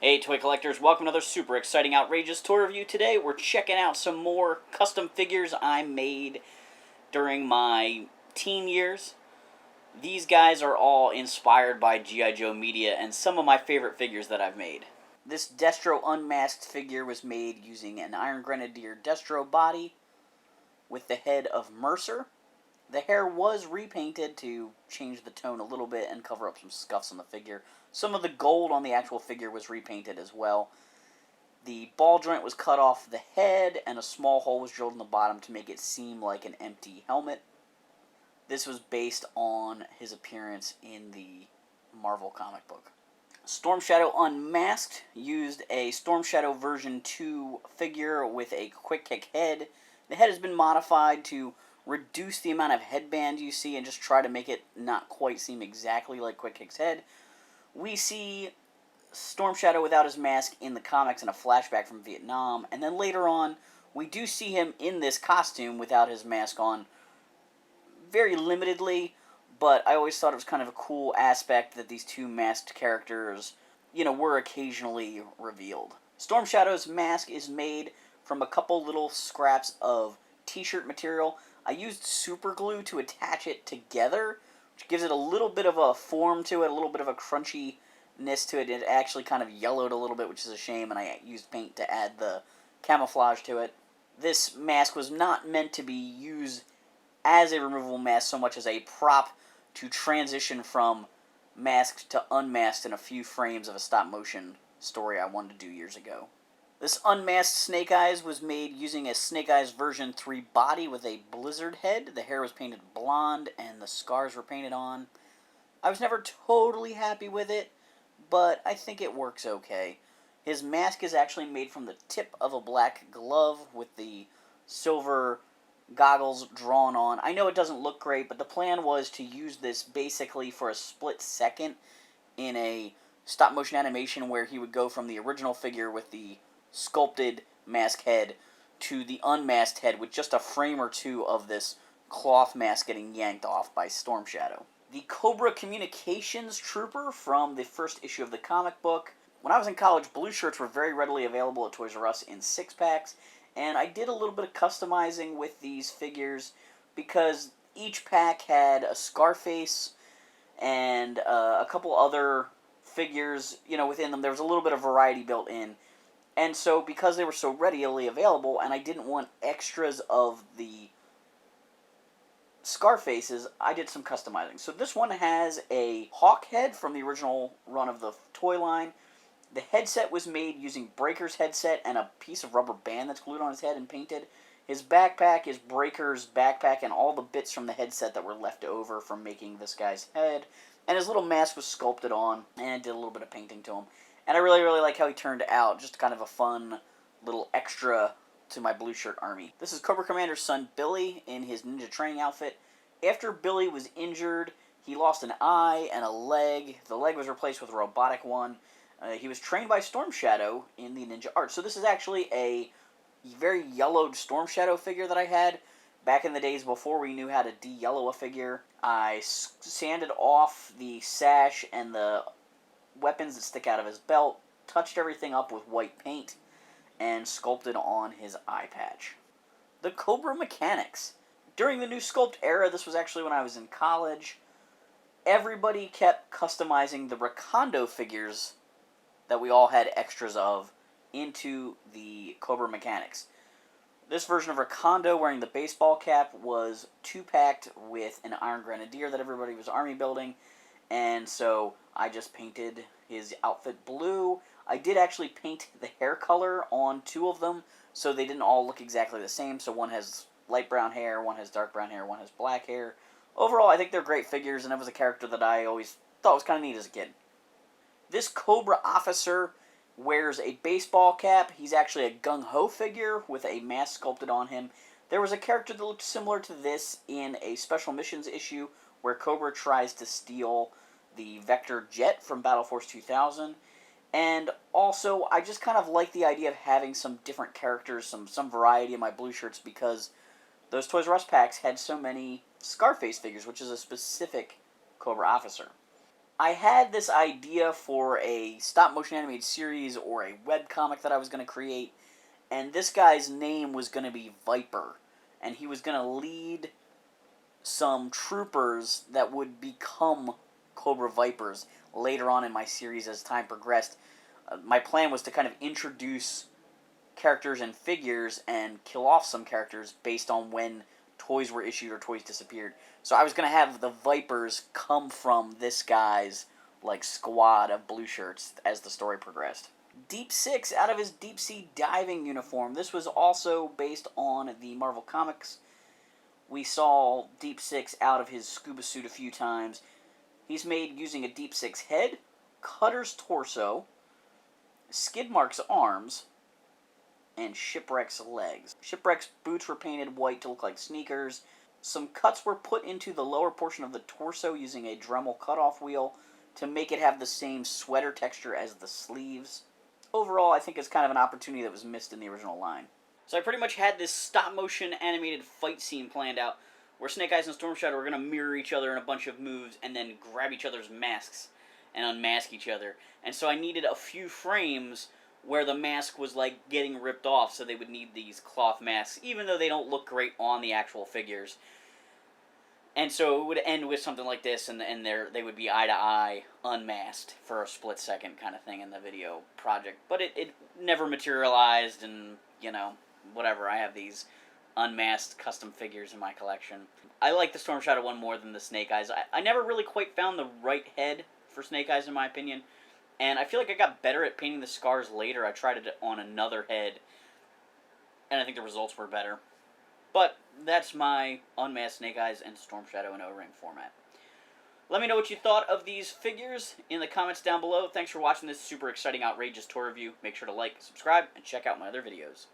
Hey toy collectors, welcome to another super exciting outrageous toy review. Today we're checking out some more custom figures I made during my teen years. These guys are all inspired by G.I. Joe media and some of my favorite figures that I've made. This Destro unmasked figure was made using an Iron Grenadier Destro body with the head of Mercer. The hair was repainted to change the tone a little bit and cover up some scuffs on the figure. Some of the gold on the actual figure was repainted as well. The ball joint was cut off the head, and a small hole was drilled in the bottom to make it seem like an empty helmet. This was based on his appearance in the Marvel comic book. Storm Shadow Unmasked used a Storm Shadow version 2 figure with a quick kick head. The head has been modified to reduce the amount of headband you see and just try to make it not quite seem exactly like Quick Kick's head. We see Storm Shadow without his mask in the comics in a flashback from Vietnam, and then later on we do see him in this costume without his mask on very limitedly, but I always thought it was kind of a cool aspect that these two masked characters, were occasionally revealed. Storm Shadow's mask is made from a couple little scraps of t-shirt material. I used super glue to attach it together, which gives it a little bit of a form to it, a little bit of a crunchiness to it. It actually kind of yellowed a little bit, which is a shame, and I used paint to add the camouflage to it. This mask was not meant to be used as a removable mask so much as a prop to transition from masked to unmasked in a few frames of a stop-motion story I wanted to do years ago. This unmasked Snake Eyes was made using a Snake Eyes version 3 body with a blizzard head. The hair was painted blonde and the scars were painted on. I was never totally happy with it, but I think it works okay. His mask is actually made from the tip of a black glove with the silver goggles drawn on. I know it doesn't look great, but the plan was to use this basically for a split second in a stop-motion animation where he would go from the original figure with the sculpted mask head to the unmasked head with just a frame or two of this cloth mask getting yanked off by Storm Shadow. The Cobra Communications Trooper from the first issue of the comic book. When I was in college, blue shirts were very readily available at Toys R Us in 6-packs, and I did a little bit of customizing with these figures because each pack had a Scarface and a couple other figures, within them. There was a little bit of variety built in. And so, because they were so readily available, and I didn't want extras of the Scarfaces, I did some customizing. So this one has a hawk head from the original run of the toy line. The headset was made using Breaker's headset and a piece of rubber band that's glued on his head and painted. His backpack is Breaker's backpack and all the bits from the headset that were left over from making this guy's head. And his little mask was sculpted on, and I did a little bit of painting to him. And I really, really like how he turned out. Just kind of a fun little extra to my blue shirt army. This is Cobra Commander's son, Billy, in his ninja training outfit. After Billy was injured, he lost an eye and a leg. The leg was replaced with a robotic one. He was trained by Storm Shadow in the ninja art. So this is actually a very yellowed Storm Shadow figure that I had back in the days before we knew how to de-yellow a figure. I sanded off the sash and the weapons that stick out of his belt, touched everything up with white paint, and sculpted on his eye patch. The Cobra Mechanics. During the new sculpt era, this was actually when I was in college, everybody kept customizing the Recondo figures that we all had extras of into the Cobra Mechanics. This version of Recondo wearing the baseball cap was 2-packed with an Iron Grenadier that everybody was army building, and so I just painted his outfit blue. I did actually paint the hair color on 2 of them, so they didn't all look exactly the same. So one has light brown hair, one has dark brown hair, one has black hair. Overall, I think they're great figures, and it was a character that I always thought was kind of neat as a kid. This Cobra officer wears a baseball cap. He's actually a gung-ho figure with a mask sculpted on him. There was a character that looked similar to this in a Special Missions issue where Cobra tries to steal the Vector jet from Battle Force 2000. And also, I just kind of like the idea of having some different characters, some variety in my blue shirts, because those Toys R Us packs had so many Scarface figures, which is a specific Cobra officer. I had this idea for a stop-motion animated series or a webcomic that I was going to create, and this guy's name was going to be Viper, and he was going to lead some troopers that would become Cobra Vipers later on in my series as time progressed. My plan was to kind of introduce characters and figures and kill off some characters based on when toys were issued or toys disappeared. So I was going to have the Vipers come from this guy's like squad of blue shirts as the story progressed. Deep Six out of his deep sea diving uniform. This was also based on the Marvel Comics. We saw Deep Six out of his scuba suit a few times. He's made using a Deep Six head, Cutter's torso, Skidmark's arms, and Shipwreck's legs. Shipwreck's boots were painted white to look like sneakers. Some cuts were put into the lower portion of the torso using a Dremel cutoff wheel to make it have the same sweater texture as the sleeves. Overall, I think it's kind of an opportunity that was missed in the original line. So I pretty much had this stop-motion animated fight scene planned out where Snake Eyes and Storm Shadow are going to mirror each other in a bunch of moves and then grab each other's masks and unmask each other. And so I needed a few frames where the mask was like getting ripped off, so they would need these cloth masks, even though they don't look great on the actual figures. And so it would end with something like this, and they would be eye to eye, unmasked for a split second kind of thing in the video project. But it never materialized, and whatever. I have these unmasked custom figures in my collection. I like the Storm Shadow one more than the Snake Eyes. I never really quite found the right head for Snake Eyes, in my opinion. And I feel like I got better at painting the scars later. I tried it on another head, and I think the results were better. But that's my unmasked Snake Eyes and Storm Shadow in O-ring format. Let me know what you thought of these figures in the comments down below. Thanks for watching this super exciting, outrageous toy review. Make sure to like, subscribe, and check out my other videos.